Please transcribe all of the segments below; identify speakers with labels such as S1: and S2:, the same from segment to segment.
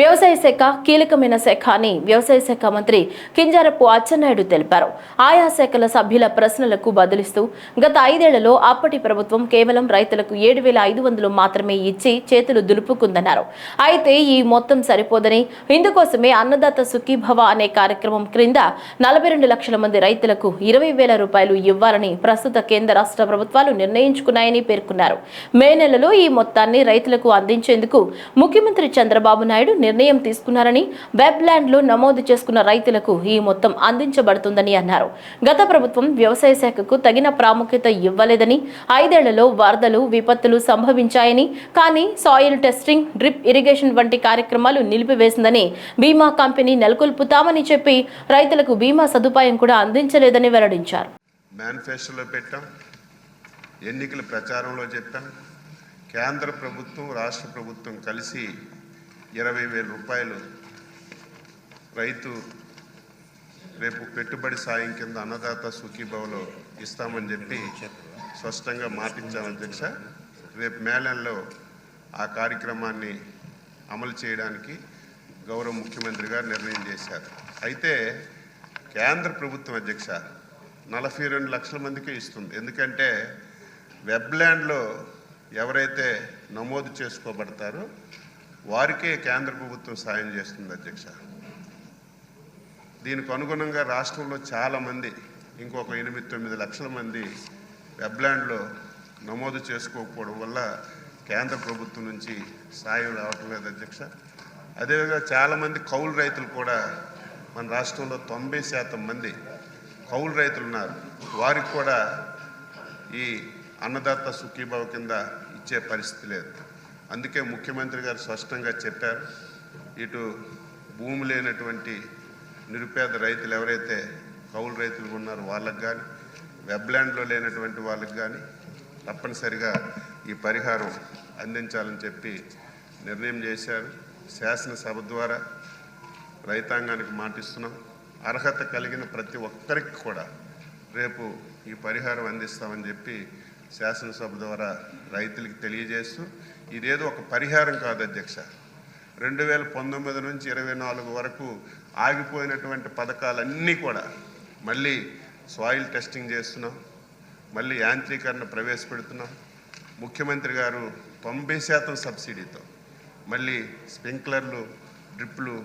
S1: వ్యవసాయ శాఖ కీలకమైన శాఖ అని వ్యవసాయ శాఖ మంత్రి కింజరాపు అచ్చెన్నాయుడు తెలిపారు. ఆయా శాఖల సభ్యుల ప్రశ్నలకు బదులిస్తూ గత 5 ఏళ్లలో అప్పటి ప్రభుత్వం కేవలం రైతులకు 7,500 మాత్రమే ఇచ్చి చేతులు దులుపుకుందన్నారు. అయితే ఈ మొత్తం సరిపోదని, ఇందుకోసమే అన్నదాత సుఖీభవ అనే కార్యక్రమం క్రింద 42 లక్షల మంది రైతులకు 20,000 రూపాయలు ఇవ్వాలని ప్రస్తుత కేంద్ర రాష్ట్ర ప్రభుత్వాలు నిర్ణయించుకున్నాయని పేర్కొన్నారు. మే నెలలో ఈ మొత్తాన్ని రైతులకు అందించేందుకు ముఖ్యమంత్రి చంద్రబాబు నాయుడు నిర్ణయం తీసుకున్నారని, వెబ్ ల్యాండ్ లో నమోదు చేసుకున్న రైతులకు ఈ మొత్తం అందించబడుతుందని అన్నారు. గత ప్రభుత్వం వ్యవసాయ శాఖకు తగిన ప్రాముఖ్యత ఇవ్వలేదని, 5 ఏళ్లలో వరదలు, విపత్తులు సంభవించాయని, కానీ సాయిల్ టెస్టింగ్, డ్రిప్ ఇరిగేషన్ వంటి కార్యక్రమాలు నిలిపివేసిందని, బీమా కంపెనీ నెలకొల్పుతామని చెప్పి రైతులకు బీమా సదుపాయం కూడా అందించలేదని వెల్లడించారు.
S2: మేనిఫెస్టోలో పెట్టాం, ఎన్నికల ప్రచారంలో చెప్పాం. కేంద్ర ప్రభుత్వం, రాష్ట్ర ప్రభుత్వం కలిసి 20,000 రూపాయలు రైతు రేపు పెట్టుబడి సాయం కింద అన్నదాత సుఖీభవలో ఇస్తామని చెప్పి స్పష్టంగా మాటించాం అధ్యక్ష. రేపు మేళంలో ఆ కార్యక్రమాన్ని అమలు చేయడానికి గౌరవ ముఖ్యమంత్రి గారు నిర్ణయం చేశారు. అయితే కేంద్ర ప్రభుత్వం అధ్యక్ష 42 లక్షల మందికే ఇస్తుంది. ఎందుకంటే వెబ్ల్యాండ్లో ఎవరైతే నమోదు చేసుకోబడతారో వారికే కేంద్ర ప్రభుత్వం సాయం చేస్తుంది అధ్యక్ష. దీనికి అనుగుణంగా రాష్ట్రంలో చాలామంది, ఇంకొక 8-9 లక్షల మంది వెబ్ల్యాండ్లో నమోదు చేసుకోకపోవడం వల్ల కేంద్ర ప్రభుత్వం నుంచి సాయం రావటం లేదు అధ్యక్ష. అదేవిధంగా చాలామంది కౌలు రైతులు కూడా మన రాష్ట్రంలో 90% మంది కౌలు రైతులు ఉన్నారు. వారికి కూడా ఈ అన్నదాత సుఖీభవ కింద ఇచ్చే పరిస్థితి లేదు. అందుకే ముఖ్యమంత్రి గారు స్పష్టంగా చెప్పారు, ఇటు భూమి లేనటువంటి నిరుపేద రైతులు ఎవరైతే కౌలు రైతులు ఉన్నారో వాళ్ళకు కానీ, వెబ్ల్యాండ్లో లేనటువంటి వాళ్ళకి కానీ తప్పనిసరిగా ఈ పరిహారం అందించాలని చెప్పి నిర్ణయం చేశారు. శాసనసభ ద్వారా రైతాంగానికి మాటిస్తున్నాం. అర్హత కలిగిన ప్రతి ఒక్కరికి కూడా రేపు ఈ పరిహారం అందిస్తామని చెప్పి శాసనసభ ద్వారా రైతులకు తెలియజేస్తూ, ఇదేదో ఒక పరిహారం కాదు అధ్యక్ష. 2019 నుంచి 24 వరకు ఆగిపోయినటువంటి పథకాలన్నీ కూడా మళ్ళీ సాయిల్ టెస్టింగ్ చేస్తున్నాం, మళ్ళీ యాంత్రీకరణ ప్రవేశపెడుతున్నాం. ముఖ్యమంత్రి గారు 90% సబ్సిడీతో మళ్ళీ స్ప్రింక్లర్లు, డ్రిప్లు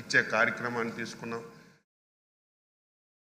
S2: ఇచ్చే కార్యక్రమాన్ని తీసుకున్నాం.